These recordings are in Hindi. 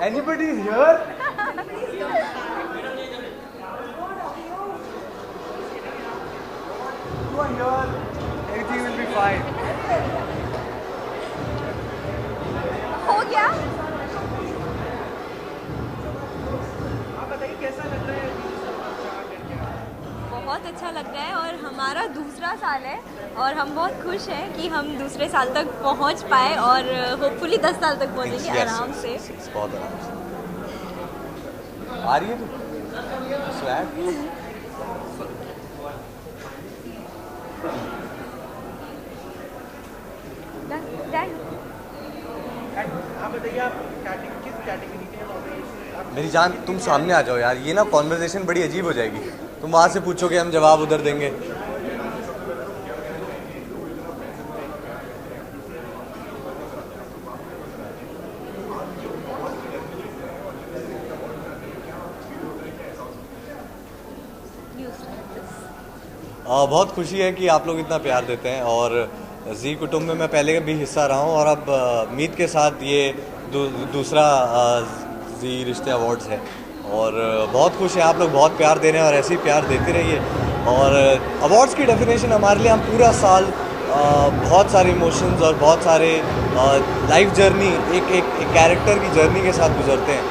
Anybody is here? You are here. Everything will be fine. हो गया? आप बताइए कैसा लग रहा है? बहुत अच्छा लग रहा है और हमारा दूसरा साल है और हम बहुत खुश हैं कि हम दूसरे साल तक पहुंच पाए और होपफुली 10 साल तक पहुंचेंगे आराम से। बहुत आराम से। आ रही है तू? स्वैग? आप बताइए आप किस कैटेगरी के हैं? मेरी जान तुम सामने आ जाओ यार, ये ना कॉन्वर्सेशन बड़ी अजीब हो जाएगी। तुम वहाँ से पूछोगे, हम जवाब उधर देंगे। बहुत खुशी है कि आप लोग इतना प्यार देते हैं और जी कुटुंब में मैं पहले भी हिस्सा रहा हूँ और अब मीत के साथ ये दूसरा जी रिश्ते अवार्ड्स है और बहुत खुश है। आप लोग बहुत प्यार दे रहे हैं और ऐसे ही प्यार देते रहिए। और अवार्ड्स की डेफिनेशन हमारे लिए, हम पूरा साल बहुत सारे इमोशंस और बहुत सारे लाइफ जर्नी एक कैरेक्टर की जर्नी के साथ गुजरते हैं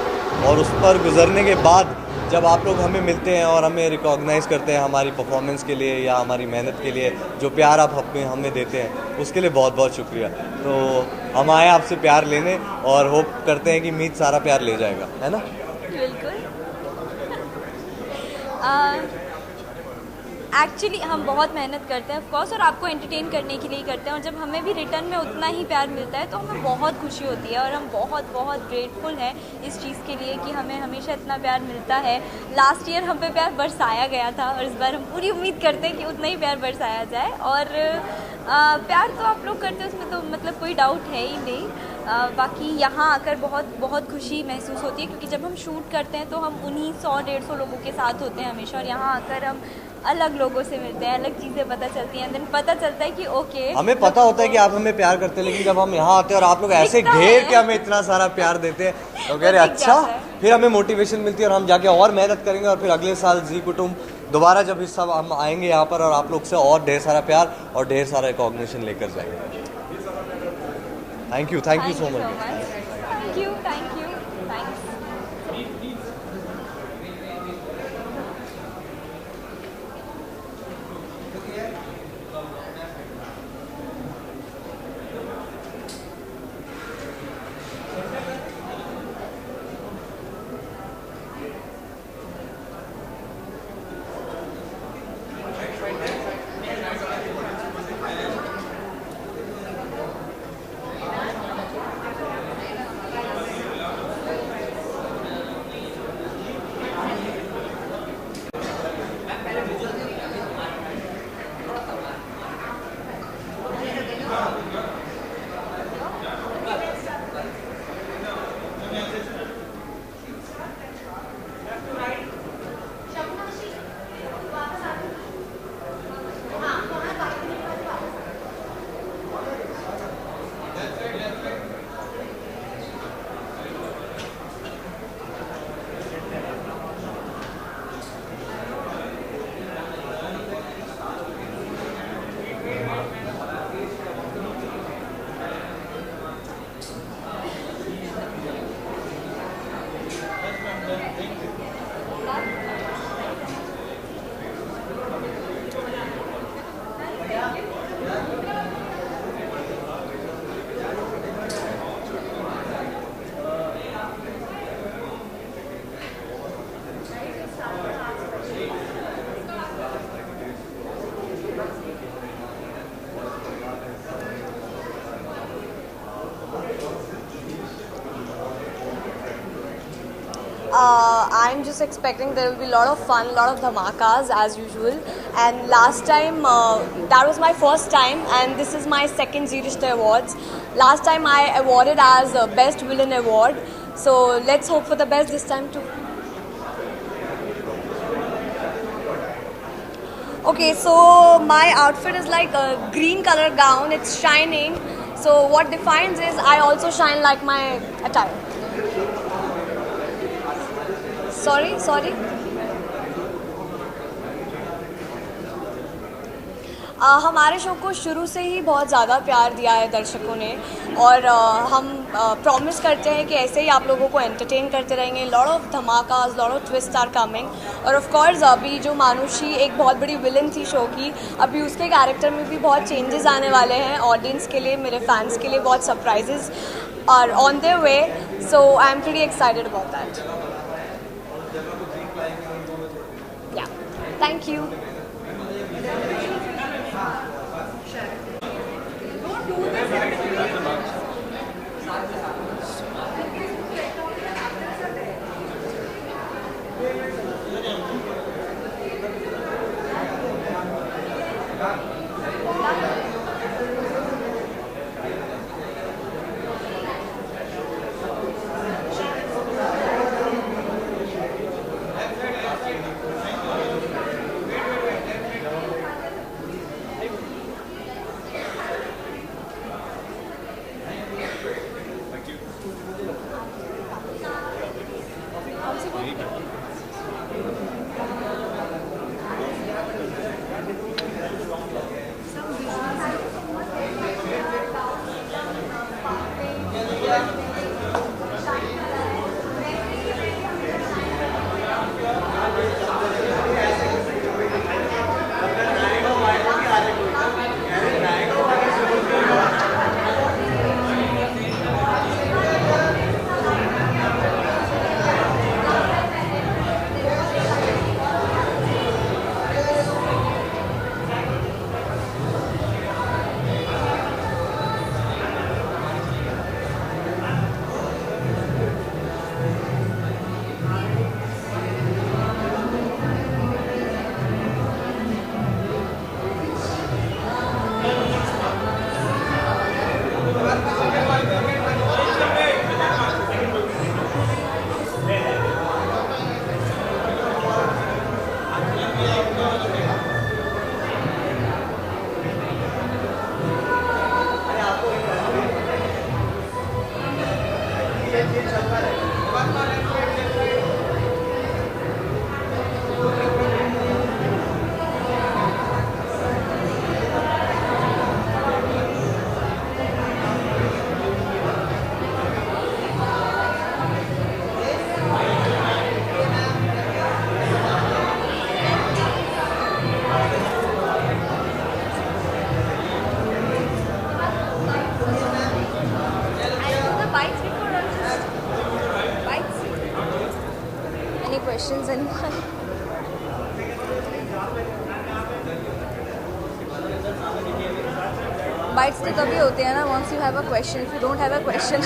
और उस पर गुजरने के बाद जब आप लोग हमें मिलते हैं और हमें रिकॉग्नाइज़ करते हैं हमारी परफॉर्मेंस के लिए या हमारी मेहनत के लिए, जो प्यार आप हमें देते हैं उसके लिए बहुत बहुत शुक्रिया। तो हम आए आपसे प्यार लेने और होप करते हैं कि मीत सारा प्यार ले जाएगा, है ना? बिल्कुल। एक्चुअली हम बहुत मेहनत करते हैं ऑफ कोर्स और आपको एंटरटेन करने के लिए ही करते हैं और जब हमें भी रिटर्न में उतना ही प्यार मिलता है तो हमें बहुत खुशी होती है और हम बहुत बहुत ग्रेटफुल हैं इस चीज़ के लिए कि हमें हमेशा इतना प्यार मिलता है। लास्ट ईयर हम पे प्यार बरसाया गया था और इस बार हम पूरी उम्मीद करते हैं कि उतना ही प्यार बरसाया जाए और प्यार तो आप लोग करते हैं उसमें तो मतलब कोई डाउट है ही नहीं। बाकी यहाँ आकर बहुत बहुत खुशी महसूस होती है क्योंकि जब हम शूट करते हैं तो हम उन्हीं 100-150 लोगों के साथ होते हैं हमेशा और यहाँ आकर हम अलग लोगों से मिलते हैं, अलग चीज़ें पता चलती हैं, देन पता चलता है कि ओके हमें पता होता है कि आप हमें प्यार करते हैं, लेकिन जब हम यहाँ आते हैं और आप लोग ऐसे घेर के हमें इतना सारा प्यार देते हैं तो कह रहे अच्छा, फिर हमें मोटिवेशन मिलती है और हम जाके और मेहनत करेंगे और फिर अगले साल जी कुटुंब दोबारा जब हिस्सा हम आएंगे यहाँ पर और आप लोग से और ढेर सारा प्यार और ढेर सारा रिकॉग्निशन लेकर जाएंगे। Thank you so much. Thank you thanks. I'm just expecting there will be a lot of fun, a lot of dhamakas as usual. And last time, that was my first time, and this is my second Zee Rishte Awards. Last time I awarded as Best Villain Award, so let's hope for the best this time too. Okay, so my outfit is like a green color gown, it's shining. So what defines is I also shine like my attire. Sorry हमारे शो को शुरू से ही बहुत ज़्यादा प्यार दिया है दर्शकों ने, और हम प्रॉमिस करते हैं कि ऐसे ही आप लोगों को एंटरटेन करते रहेंगे। लॉट ऑफ धमाकास, lot of twist are coming. और ऑफ कोर्स अभी जो मानुषी एक बहुत बड़ी विलन थी शो की, अभी उसके कैरेक्टर में भी बहुत चेंजेस आने वाले हैं। ऑडियंस के लिए, मेरे फैंस के लिए बहुत surprises are on their way, so I am pretty excited about that. Yeah, thank you. Questions, anyone? Bites तो तभी होते हैं ना once you have a question. If you don't have a question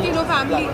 तीनों फैमिली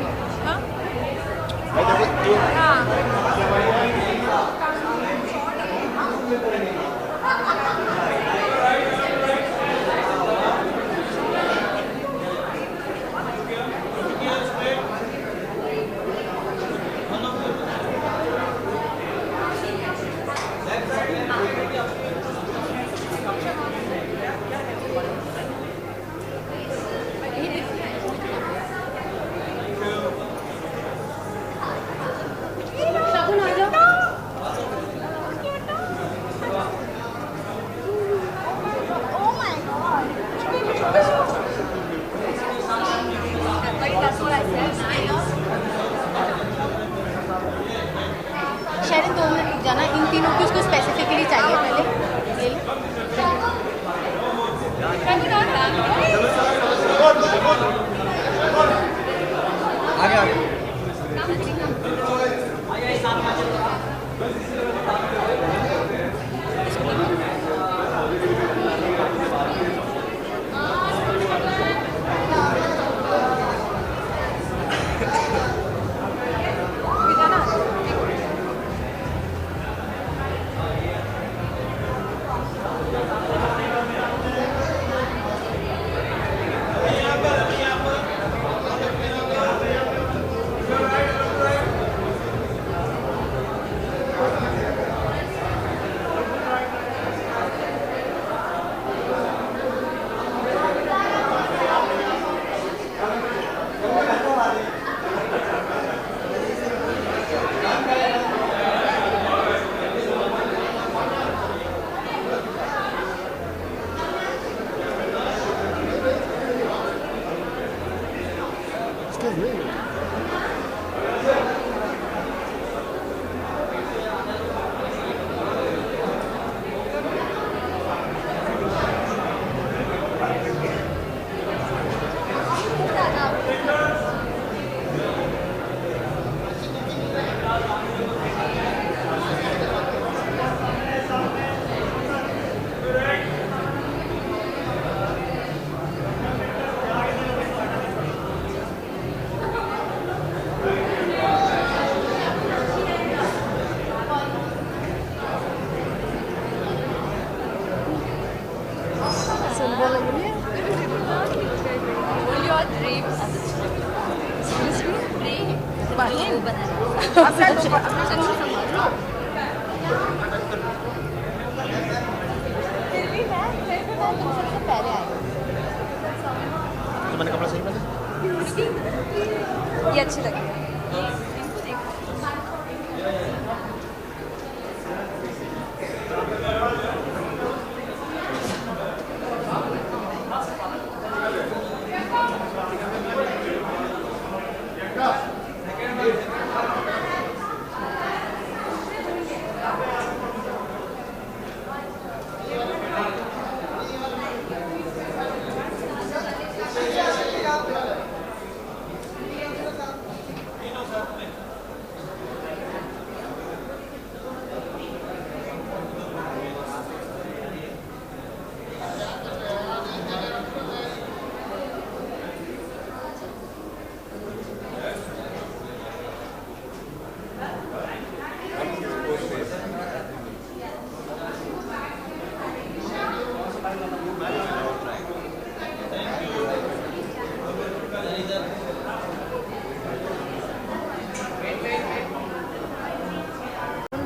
Your dreams. तो मैंने कपड़ा सही पहना? ये अच्छी लगी।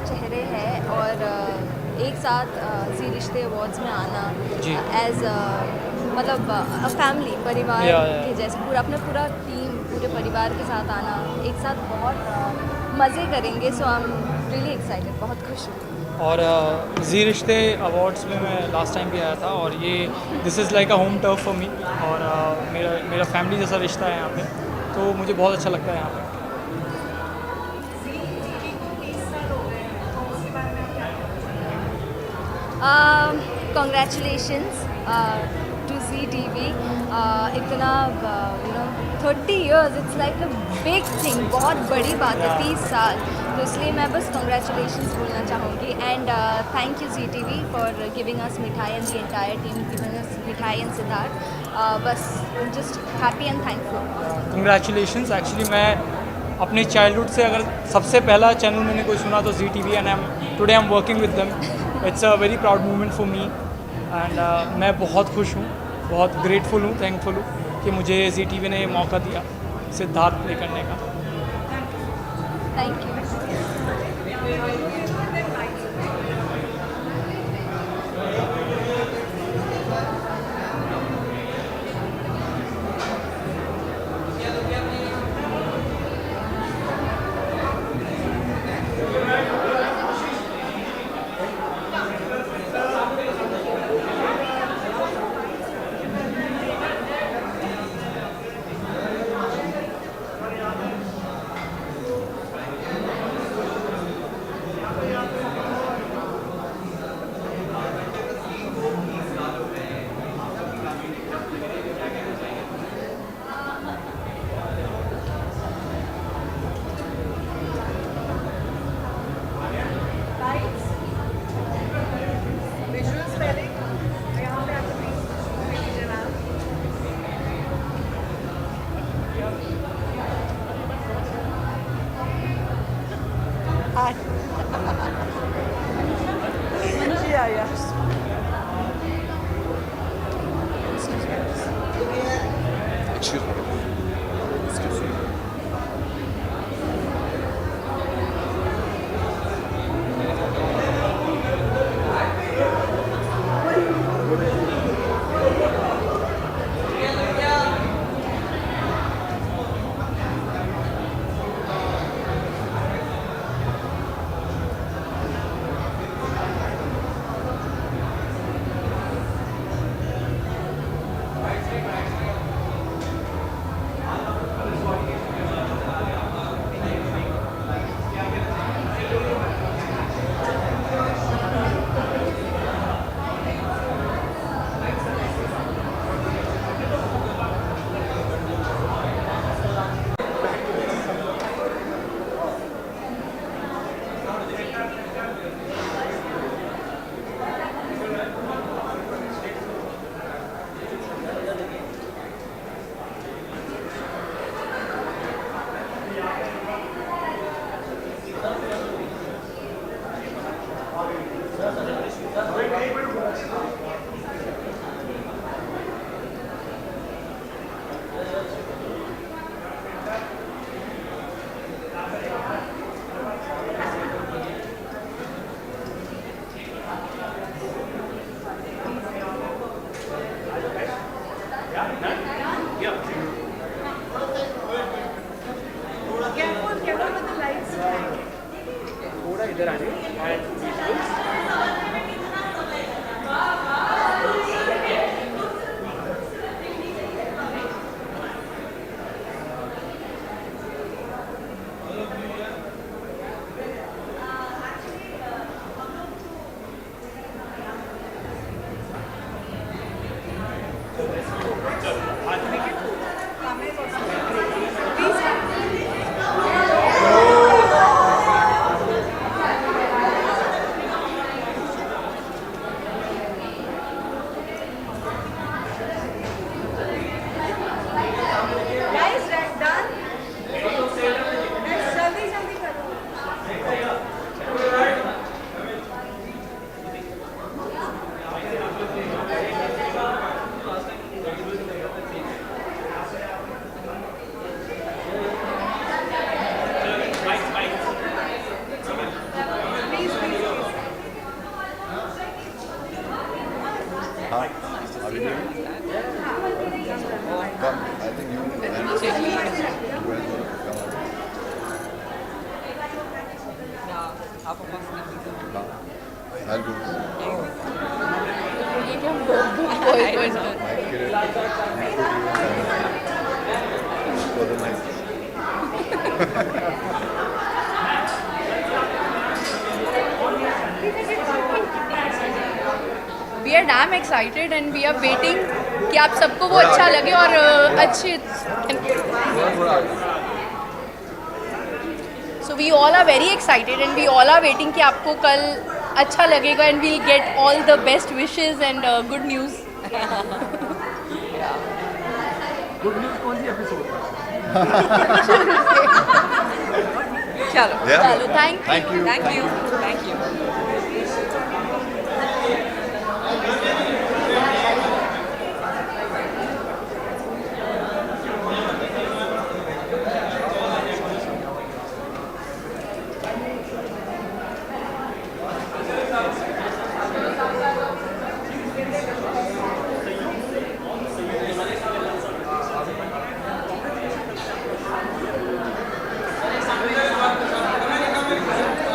चेहरे हैं और एक साथ जी रिश्ते अवार्ड्स में आना जी। एज मतलब फैमिली परिवार या। के जैसे पूरा टीम पूरे परिवार के साथ आना एक साथ बहुत मज़े करेंगे। सो आई एम रियली एक्साइटेड, बहुत खुश हूँ। और जी रिश्ते अवार्ड्स में मैं लास्ट टाइम भी आया था और ये this is like a home turf for me और मेरा फैमिली जैसा रिश्ता है यहाँ पे, तो मुझे बहुत अच्छा लगता है यहाँ पे। Congratulations to ZTV. इतना 30 years, it's like a big thing, बहुत बड़ी बात है 30 साल, तो इसलिए मैं बस congratulations बोलना चाहूँगी and thank you ZTV for giving us मिठाई and the entire team giving us मिठाई and सिद्धार्थ. बस I'm just happy and thankful. Congratulations. Actually मैं अपने चाइल्डहुड से अगर सबसे पहला चैनल मैंने कोई सुना तो ZTV and today I am working with them. It's a very proud moment for me and मैं बहुत खुश हूँ, बहुत ग्रेटफुल हूँ, थैंकफुल हूँ कि मुझे ZTV ने ये मौका दिया सिद्धार्थ प्ले करने का। Thank you. हाँ अभी भी come I think you I'll do for the night. We are damn excited and we are waiting कि आप सबको वो अच्छा लगे और अच्छे so we all are very excited and we all are waiting कि आपको कल अच्छा लगेगा and we'll get all the best wishes and good news. Good news कौन सी एपिसोड? चलो Yeah. चलो thank Thank you. Thank you.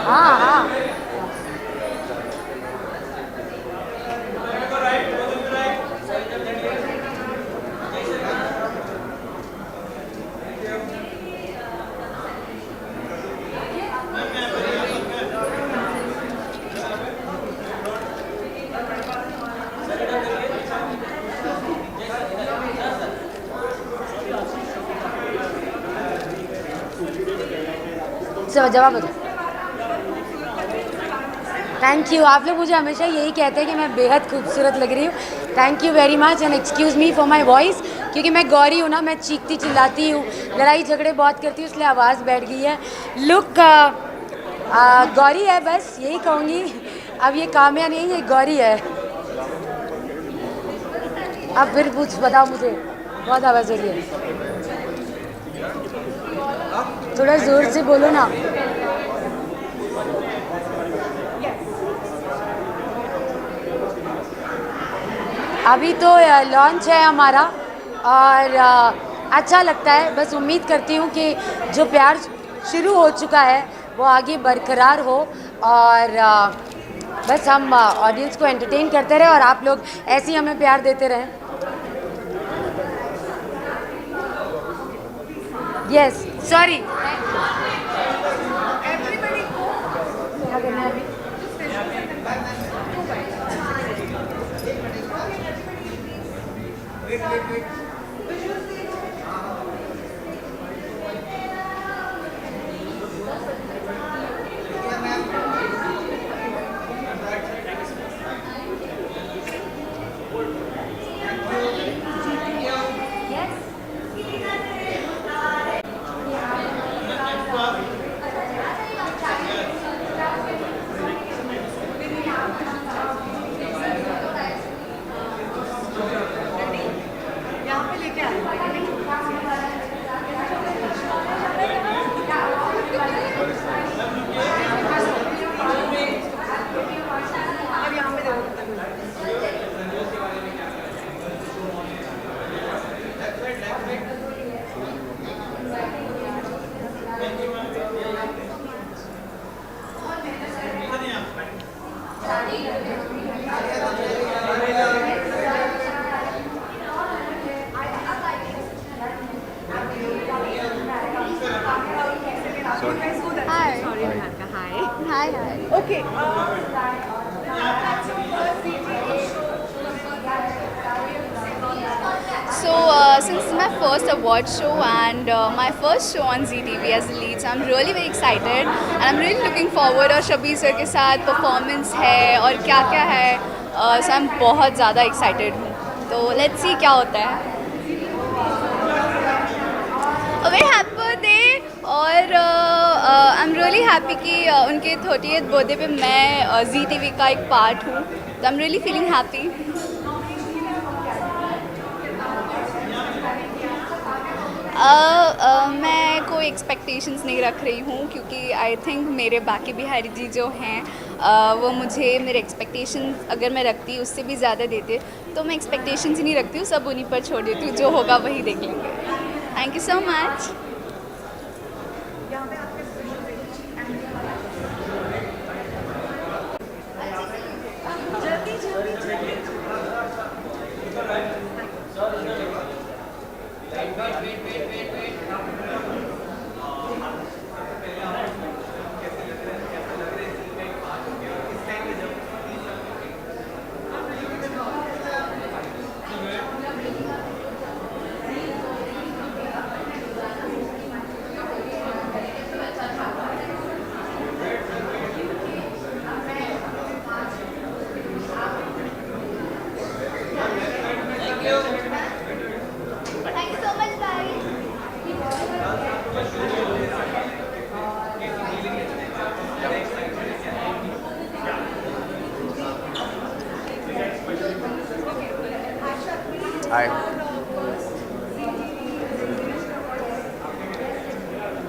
हाँ हाँ जवाब दो। Thank you. आप लोग मुझे हमेशा यही कहते हैं कि मैं बेहद खूबसूरत लग रही हूँ। Thank you very much and excuse me for my voice, क्योंकि मैं गौरी हूँ ना, मैं चीखती चिल्लाती हूँ, लड़ाई झगड़े बहुत करती हूँ, इसलिए आवाज़ बैठ गई है। लुक गौरी है, बस यही कहूँगी। अब ये काम्या नहीं, ये गौरी है। अब फिर कुछ बताओ मुझे, बहुत आवाज़ हो रही है, थोड़ा ज़ोर से बोलो ना। अभी तो लॉन्च है हमारा और अच्छा लगता है। बस उम्मीद करती हूँ कि जो प्यार शुरू हो चुका है वो आगे बरकरार हो और बस हम ऑडियंस को एंटरटेन करते रहे और आप लोग ऐसे ही हमें प्यार देते रहें। यस सॉरी क्या करना है अभी? my first award show and my first show on Zee TV as a lead. So I'm really very excited and I'm really looking forward. और शबीर सर के साथ परफॉर्मेंस है और क्या क्या है, so I'm बहुत ज़्यादा excited हूँ. तो let's see क्या होता है. A very happy birthday और I'm really happy कि उनके 30th birthday पे मैं Zee TV का एक पार्ट हूँ. तो I'm really feeling happy. मैं कोई एक्सपेक्टेशंस नहीं रख रही हूँ क्योंकि आई थिंक मेरे बाकी बिहारी जी जो हैं वो मुझे मेरे एक्सपेक्टेशंस अगर मैं रखती उससे भी ज़्यादा देते, तो मैं एक्सपेक्टेशंस ही नहीं रखती हूँ, सब उन्हीं पर छोड़ देती हूँ, जो होगा वही देख लेंगे. Thank you so much. Hi.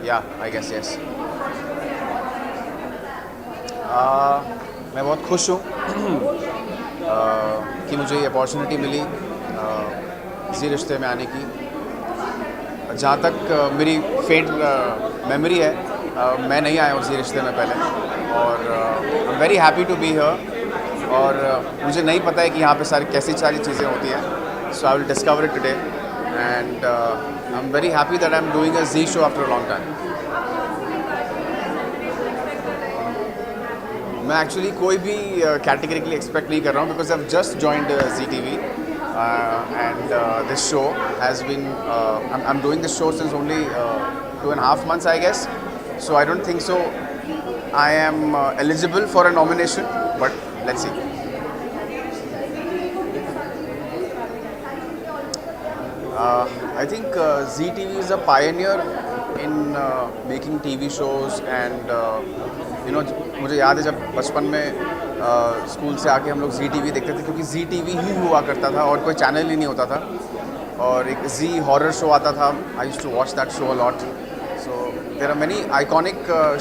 Yeah, I guess yes. मैं बहुत खुश हूँ कि मुझे ये अपॉर्चुनिटी मिली ज़ी रिश्ते में आने की. जहाँ तक मेरी फेंट मेमोरी है, मैं नहीं आया हूँ ज़ी रिश्ते में पहले, और I am very happy to be here. और मुझे नहीं पता है कि यहाँ पे कैसी सारी चीज़ें होती हैं. So I will discover it today, and I'm very happy that I'm doing a Zee show after a long time. मैं actually कोई भी category के लिए expect नहीं कर रहा हूँ because I've just joined Zee TV, and this show has been I'm doing this show since only 2.5 months, I guess. So I don't think so I am eligible for a nomination, but let's see. I think Zee TV is a pioneer in making TV shows, and you know, मुझे याद है जब बचपन में स्कूल से आके हम लोग Zee TV देखते थे, क्योंकि Zee TV ही हुआ करता था और कोई चैनल ही नहीं होता था. और एक Zee हॉरर शो आता था. I used to watch that show a lot. So there are many iconic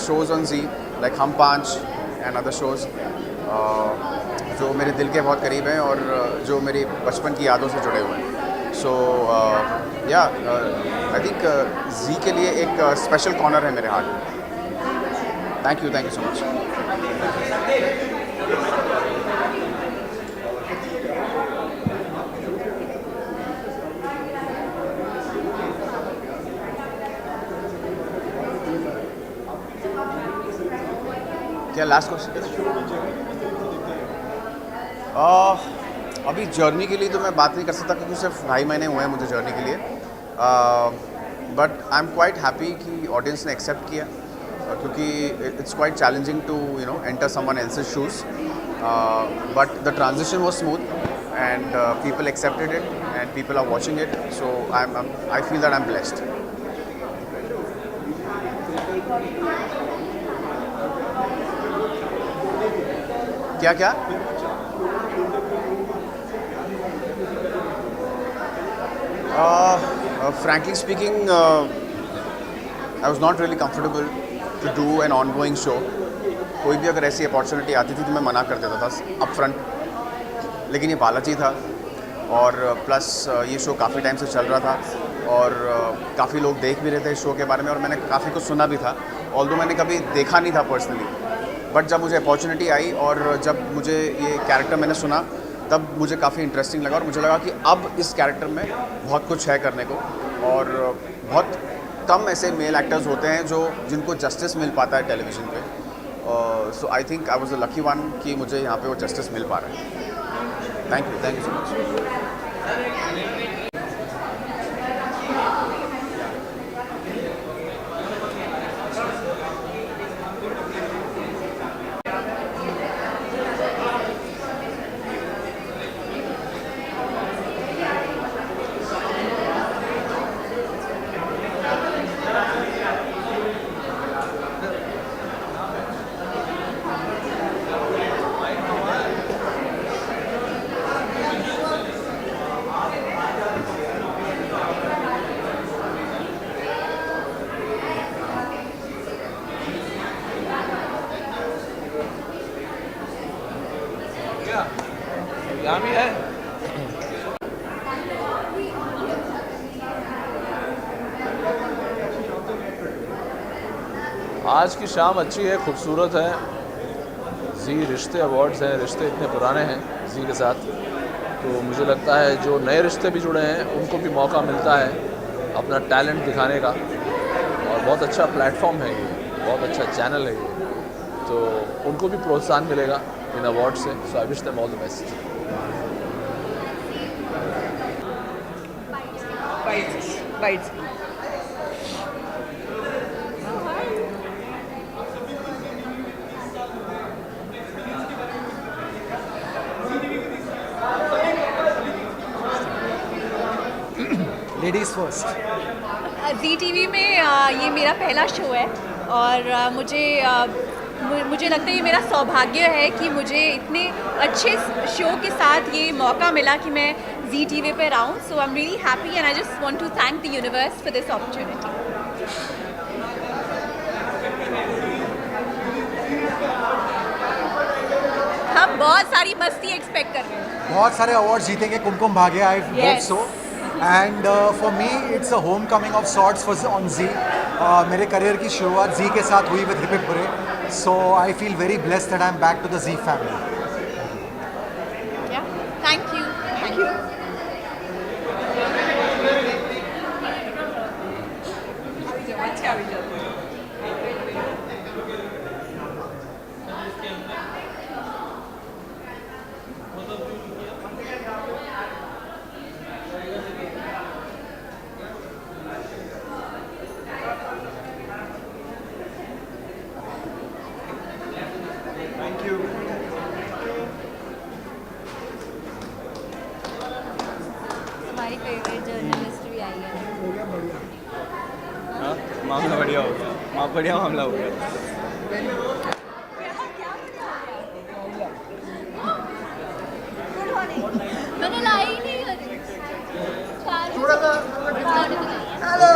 shows on Zee like हम पांच and other shows जो मेरे दिल के बहुत करीब हैं और जो मेरी बचपन की यादों से जुड़े हुए हैं. So yeah, I think Zee के लिए एक स्पेशल कॉर्नर है मेरे हार्ट में. Thank you so much. क्या लास्ट क्वेश्चन? अभी जर्नी के लिए तो मैं बात नहीं कर सकता क्योंकि सिर्फ 2.5 महीने हुए हैं मुझे जर्नी के लिए. But I am quite happy कि ऑडियंस ने एक्सेप्ट किया, क्योंकि it's quite challenging to enter someone else's shoes. But the transition was smooth and people accepted it and people are watching it, so I feel that I'm blessed. क्या frankly speaking, I was not really comfortable to do an ongoing show. कोई भी अगर ऐसी अपॉर्चुनिटी आती थी तो मैं मना कर देता था अप फ्रंट, लेकिन ये बालाजी था और प्लस ये शो काफ़ी टाइम से चल रहा था और काफ़ी लोग देख भी रहे थे इस शो के बारे में और मैंने काफ़ी कुछ सुना भी था, ऑल्दो मैंने कभी देखा नहीं था पर्सनली. बट जब मुझे अपॉर्चुनिटी आई और जब मुझे ये कैरेक्टर मैंने सुना तब मुझे काफ़ी इंटरेस्टिंग लगा और मुझे लगा कि अब इस कैरेक्टर में बहुत कुछ है करने को. और बहुत कम ऐसे मेल एक्टर्स होते हैं जिनको जस्टिस मिल पाता है टेलीविज़न पे. So I think I was the lucky one कि मुझे यहाँ पे वो जस्टिस मिल पा रहा है. Thank you so much. यहाँ भी है। आज की शाम अच्छी है, खूबसूरत है। जी रिश्ते अवार्ड्स हैं, रिश्ते इतने पुराने हैं जी के साथ, तो मुझे लगता है जो नए रिश्ते भी जुड़े हैं उनको भी मौका मिलता है अपना टैलेंट दिखाने का, और बहुत अच्छा प्लेटफॉर्म है ये, बहुत अच्छा चैनल है ये, तो उनको भी प्रोत्साहन मिलेगा इन अवार्ड से। So I wish them all the best. Bites ladies first. Zee TV में ये मेरा पहला शो है और मुझे लगता है ये मेरा सौभाग्य है कि मुझे इतने अच्छे शो के साथ ये मौका मिला कि मैं जी टीवी पे आऊँ। So I am really happy and I just want to thank the universe for this opportunity. हम बहुत सारी मस्ती एक्सपेक्ट कर रहे हैं, बहुत सारे अवार्ड जीतेंगे Kumkum Bhagya, I hope so. And for me it's a home coming of sorts for on Zee. मेरे करियर की शुरुआत जी के साथ हुई with hip hip hurray, so I feel very blessed that I am back to the Zee family. Thank you. Thank you. हमारी फेवरेट जर्नलिस्ट भी आई है। हाँ, मामला बढ़िया हो गया, बढ़िया मामला हो गया। मैंने लाई ही नहीं। हेलो,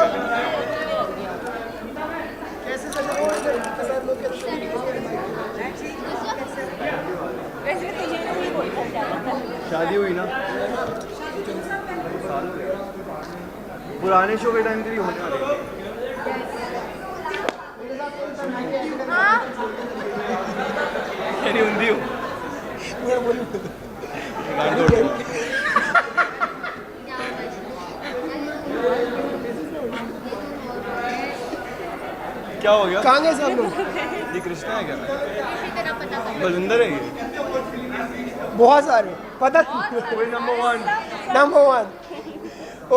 शादी हुई ना, पुराने शो के टाइम के लिए होने वाली है। मेरी उंदी हो क्या हो गया? कहाँ गए सब लोग? ये कृष्णा है क्या? बलविंदर है ये? बहुत सारे पता कोई नंबर वन।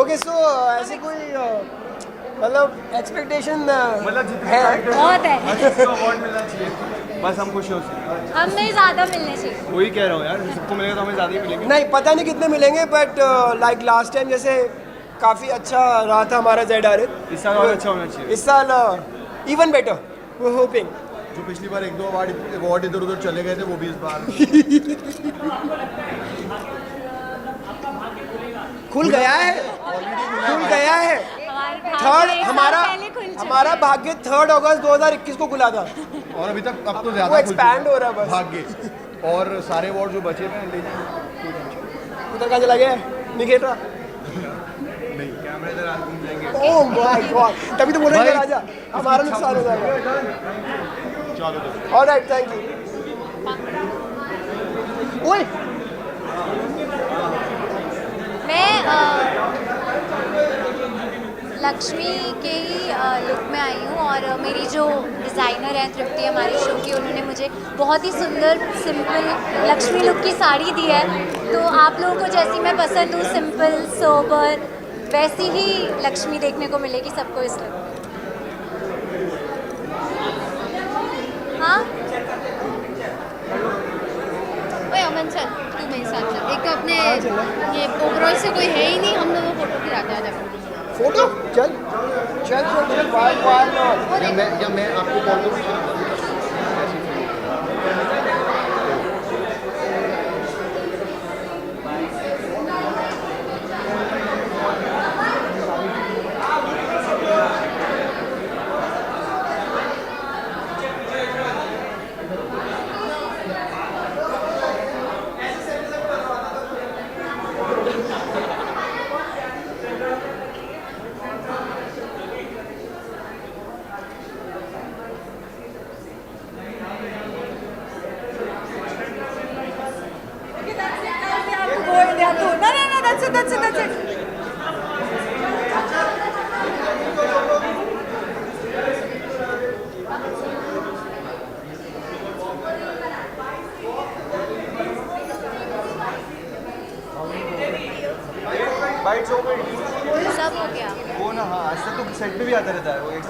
ओके, सो ऐसे कोई मतलब एक्सपेक्टेशन है? बहुत है। अवार्ड मिलना चाहिए, बस हम खुश हो उससे। हमें ज़्यादा मिलने चाहिए। वही कह रहा हूँ यार, सबको मिलेगा तो हमें ज़्यादा ही मिलेंगे। नहीं, पता नहीं कितने मिलेंगे, बट लाइक लास्ट टाइम जैसे काफ़ी अच्छा रहा था हमारा ZRF, इस साल और अच्छा होना चाहिए। इस साल इवन बेटर, वो होपिंग। जो पिछली बार एक दो अवार्ड इधर उधर चले गए थे, वो भी इस बार खुल गया है। थर्ड हमारा भाग्य 3 अगस्त 2021 को खुला था, और अभी तक अब तो वो ज्यादा एक्सपैंड हो रहा है बस। भाग्य और सारे अवार्ड जो बचे हुए हैं ले जाएंगे। उधर कहाँ चला गया नहीं खेल रहा? नहीं, कैमरे इधर आज घूम जाएंगे। ओह माय गॉड, तभी तो बोल रहे हैं राजा, हमारा नुकसान हो जाएगा। चलो तो ऑलराइट, थैंक यू। ओए, मैं लक्ष्मी के ही लुक में आई हूँ और मेरी जो डिज़ाइनर हैं तृप्ति हमारे शो की, उन्होंने मुझे बहुत ही सुंदर सिंपल लक्ष्मी लुक की साड़ी दी है। तो आप लोगों को जैसी मैं पसंद हूँ, सिंपल सोबर, वैसी ही लक्ष्मी देखने को मिलेगी सबको इस लुक में। हाँ, ओए अमन चल, तू मेरे साथ चल। एक तो अपने ये ओवरऑल से कोई है ही नहीं, हम लोगों फोटो खिलाते हैं। जब फोटो चल वाल या मैं आपको कॉल करूँ? Yeah, no, that's it. Bytes हो गई सब हो गया। वो ना, हाँ आज तक तो सेट पे भी आता रहता है वो एक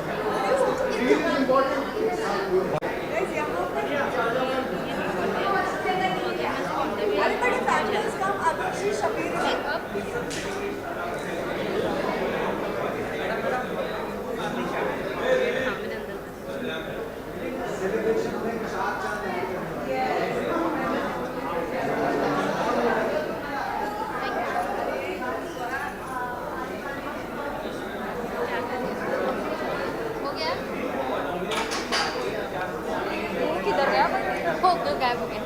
हो गया? किधर गया? हो गया, गायब हो गया।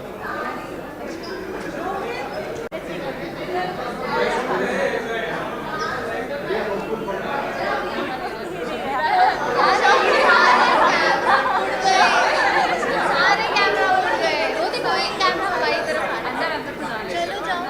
सारे कैमरा उड़ गए। वो देखो, एक कैमरा हमारी तरफ आ रहा है। चलो जाओ।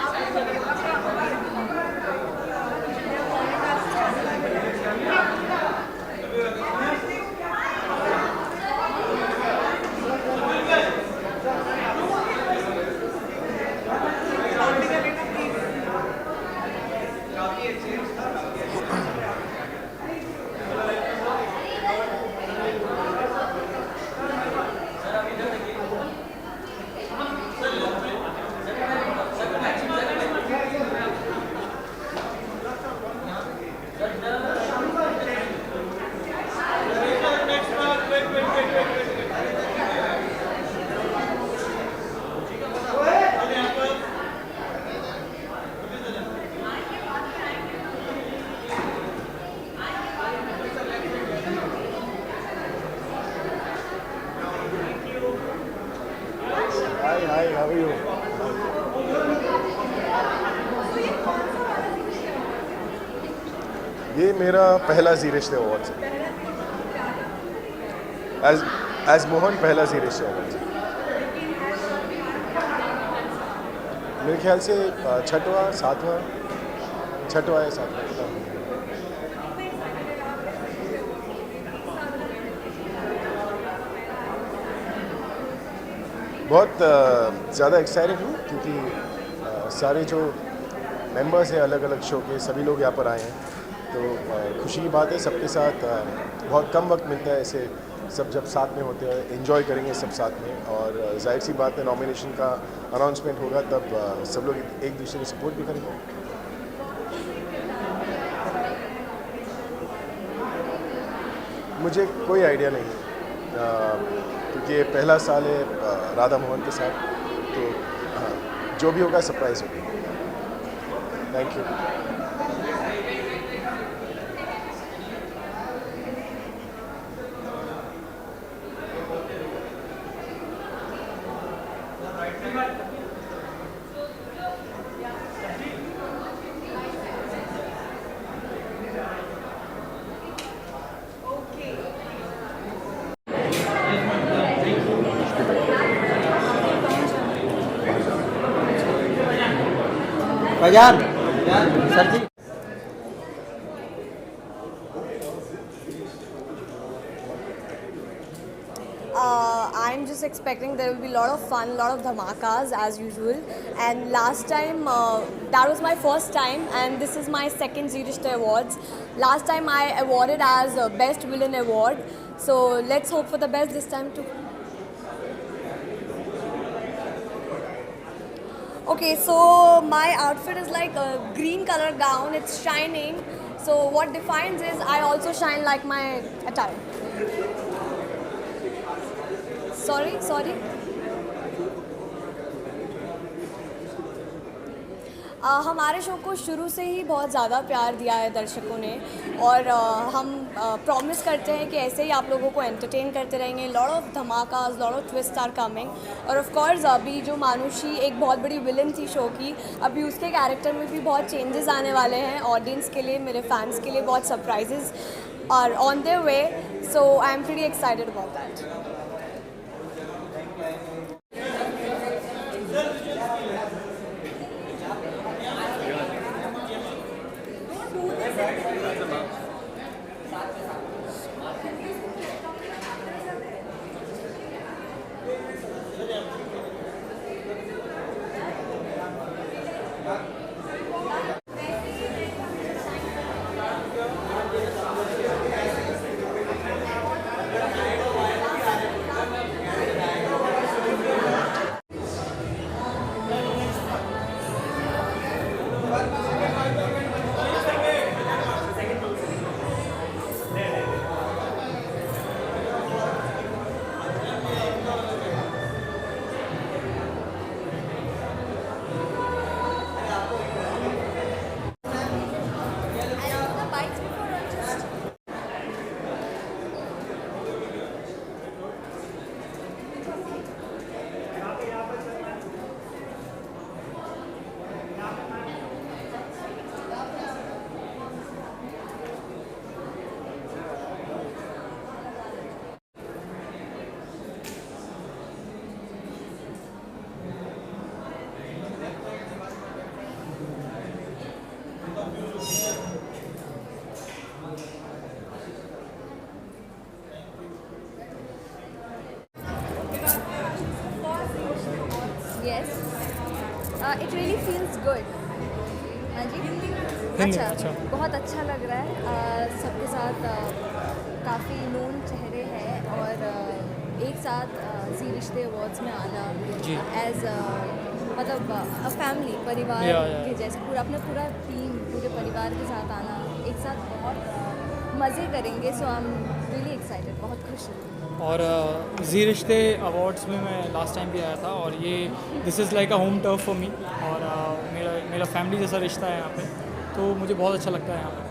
Hi how are you? ये मेरा पहला जी रिश्ते अवार्ड्स है। एज मोहन पहला जी रिश्ते अवार्ड्स है। मेरे ख्याल से छठवां या सातवां। बहुत ज़्यादा एक्साइटेड हूँ क्योंकि सारे जो मेंबर्स हैं अलग अलग शो के, सभी लोग यहाँ पर आए हैं, तो खुशी की बात है। सबके साथ बहुत कम वक्त मिलता है, ऐसे सब जब साथ में होते हैं एंजॉय करेंगे सब साथ में। और जाहिर सी बात है नॉमिनेशन का अनाउंसमेंट होगा तब सब लोग एक दूसरे को सपोर्ट भी करेंगे। मुझे कोई आइडिया नहीं है क्योंकि ये पहला साल है राधा मोहन के साथ, तो जो भी होगा सरप्राइज होगी। Thank you. Faizan sir ji, I'm just expecting there will be a lot of fun, a lot of dhamakas as usual. And last time, that was my first time, and this is my second Zee Rishte Awards. Last time I awarded as Best Villain Award, so let's hope for the best this time too. Okay, so my outfit is like a green color gown. It's shining. So what defines is I also shine like my attire. Sorry. हमारे शो को शुरू से ही बहुत ज़्यादा प्यार दिया है दर्शकों ने, और हम प्रॉमिस करते हैं कि ऐसे ही आप लोगों को एंटरटेन करते रहेंगे. लॉट ऑफ धमाकास, lot of twist are coming. और ऑफ कोर्स अभी जो मानुषी एक बहुत बड़ी विलन थी शो की, अभी उसके कैरेक्टर में भी बहुत चेंजेस आने वाले हैं. ऑडियंस के लिए, मेरे फैंस के लिए बहुत surprises are on their way. So I am pretty excited about that. It's good. हाँ जी, हिंदी, अच्छा, बहुत अच्छा लग रहा है। सबके साथ काफ़ी नोन चेहरे हैं और एक साथ जी रिश्ते अवार्ड्स में आना जी। एज मतलब फैमिली परिवार के जैसे पूरा टीम पूरे परिवार के साथ आना एक साथ बहुत मज़े करेंगे। सो आई एम रियली एक्साइटेड, बहुत खुश हूँ। और जी रिश्ते अवार्ड्स में मैं लास्ट टाइम भी आया था और ये this is like a home turf for me और मेरा फैमिली जैसा रिश्ता है यहाँ पे, तो मुझे बहुत अच्छा लगता है यहाँ पे।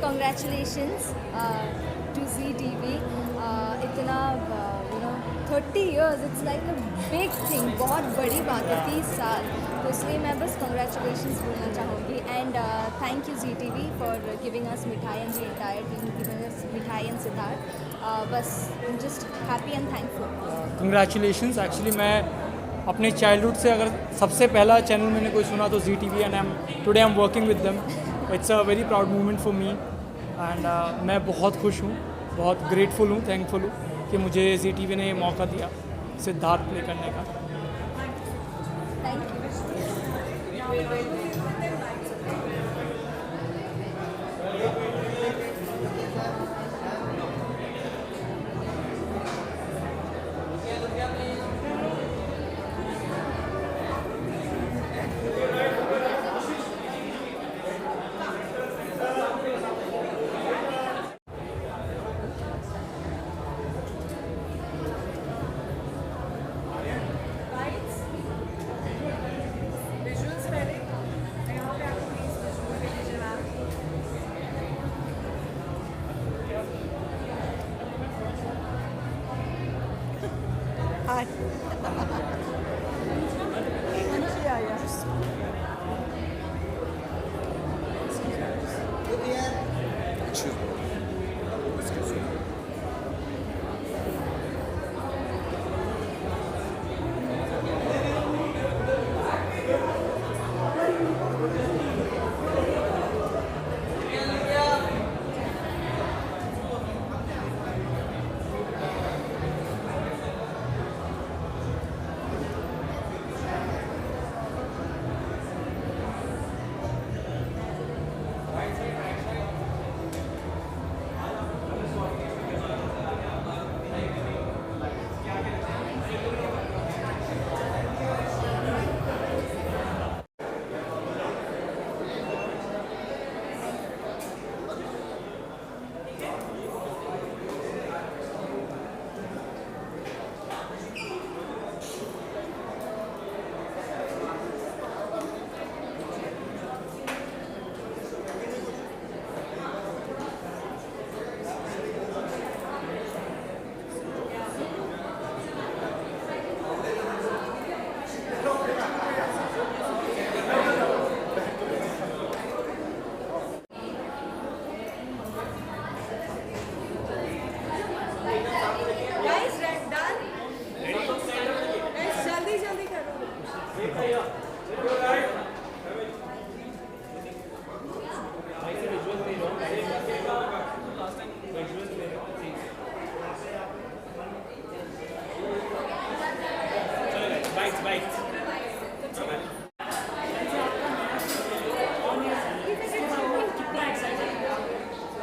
Congratulations to ZTV. इतना 30 years, it's like a big thing, बहुत बड़ी बात है 30 साल, तो इसलिए मैं बस congratulations बोलना चाहूँगी and thank you ZTV for giving us mithai and the entire team giving us mithai and Siddharth. बस just happy and thankful. Congratulations. Actually मैं अपने चाइल्डहुड से अगर सबसे पहला चैनल मैंने कोई सुना तो ZTV and today I am working with them. It's a very proud moment for me and मैं बहुत खुश हूँ, बहुत ग्रेटफुल हूँ, थैंकफुल हूँ कि मुझे ZTV ने ये मौका दिया सिद्धार्थ प्ले करने का।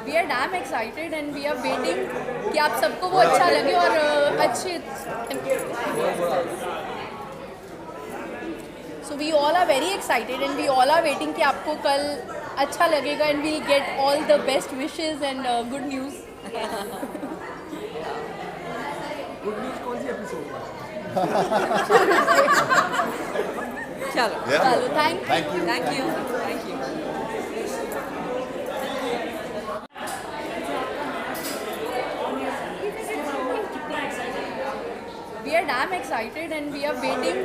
We are damn excited and we are waiting कि आप सबको वो अच्छा लगे और अच्छे। So we all are very excited and we all are waiting कि आपको कल अच्छा लगेगा and we'll get all the best wishes and good news. Good news कौन सी एपिसोड में? चलो thank you. We are damn excited and we are waiting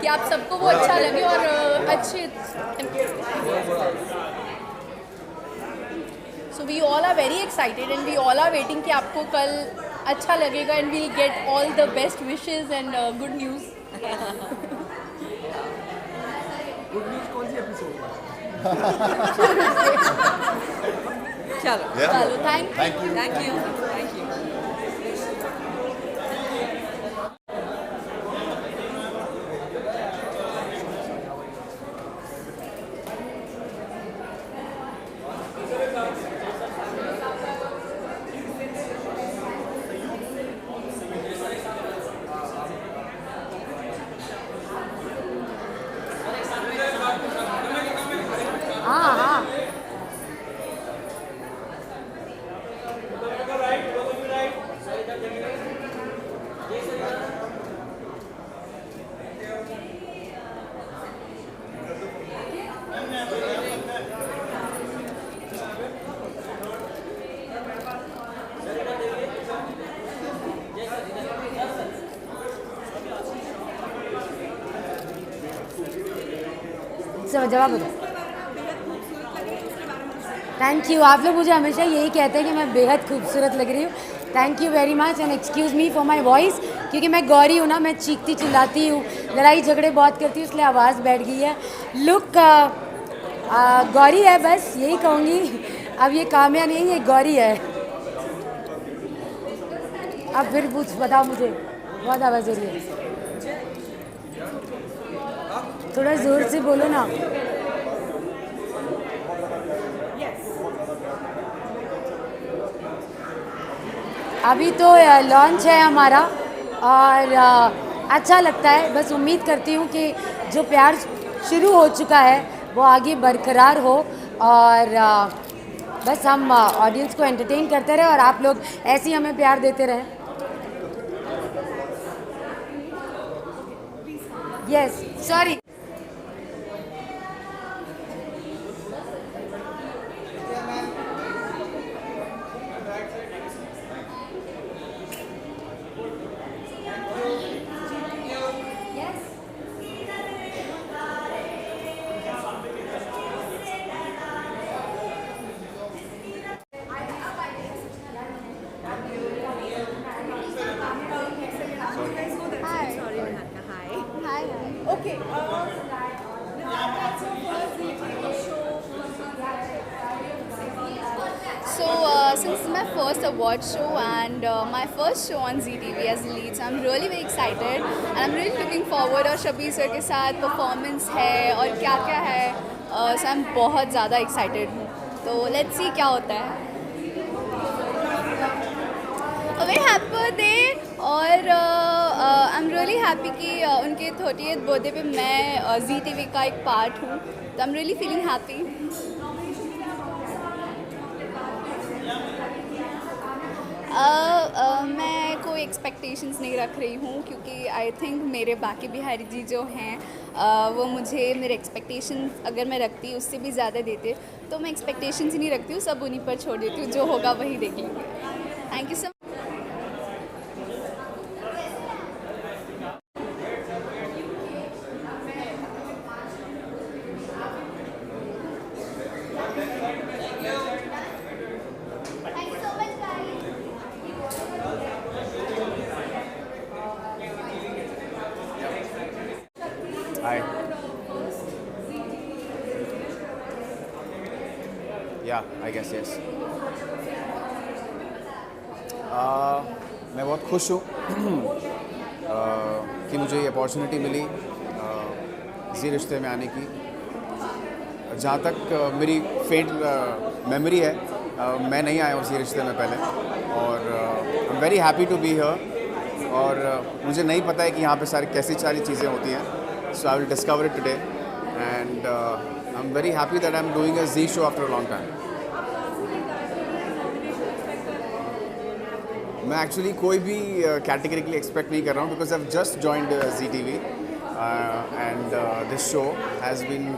कि आप सबको वो अच्छा लगे और अच्छे। So we all are very excited and we all are waiting कि आपको कल अच्छा लगेगा and we'll get all the best wishes and good news. Good news कौन सी एपिसोड में? चलो थैंक यू। मुझसे जवाब बताओ। Thank you. आप लोग मुझे हमेशा यही कहते हैं कि मैं बेहद खूबसूरत लग रही हूँ। Thank you very much and excuse me for my voice, क्योंकि मैं गौरी हूँ ना, मैं चीखती चिल्लाती हूँ, लड़ाई झगड़े बहुत करती हूँ, इसलिए आवाज़ बैठ गई है। लुक गौरी है, बस यही कहूँगी। अब ये काम्या नहीं, ये गौरी है। अब फिर पूछ बताओ मुझे, बहुत आवाज़ हो रही है, थोड़ा ज़ोर से बोलो ना। अभी तो लॉन्च है हमारा और अच्छा लगता है। बस उम्मीद करती हूँ कि जो प्यार शुरू हो चुका है वो आगे बरकरार हो और बस हम ऑडियंस को एंटरटेन करते रहे और आप लोग ऐसे ही हमें प्यार देते रहें। Yes, sorry. Since it's my first award show and my first show on ZTV as a lead, so I'm really very excited and I'm really looking forward. और शबीर सर के साथ परफॉर्मेंस है और क्या क्या है, so I'm बहुत ज़्यादा excited हूँ। तो let's see क्या होता है। A very happy birthday और I'm really happy कि उनके 30th birthday पे मैं ZTV का एक पार्ट हूँ, तो I'm really feeling happy। मैं कोई एक्सपेक्टेशंस नहीं रख रही हूँ, क्योंकि आई थिंक मेरे बाकी बिहारी जी जो हैं वो मुझे मेरे एक्सपेक्टेशंस अगर मैं रखती उससे भी ज़्यादा देते, तो मैं एक्सपेक्टेशंस ही नहीं रखती हूँ, सब उन्हीं पर छोड़ देती हूँ, जो होगा वही देख लेंगे। Thank you so much. Hi. Yeah, I guess yes. मैं बहुत खुश हूँ कि मुझे ये अपॉर्चुनिटी मिली जी रिश्ते में आने की। जहाँ तक मेरी फेंट मेमोरी है, मैं नहीं आया हूँ जी रिश्ते में पहले और I am very happy to be here. और मुझे नहीं पता है कि यहाँ पे कैसी सारी चीज़ें होती हैं, so I will discover it today and I'm very happy that I'm doing a Z show after a long time. मैं एक्चुअली कोई भी कैटेगरी के लिए एक्सपेक्ट नहीं कर रहा हूँ, because I have just joined ZTV and this show has been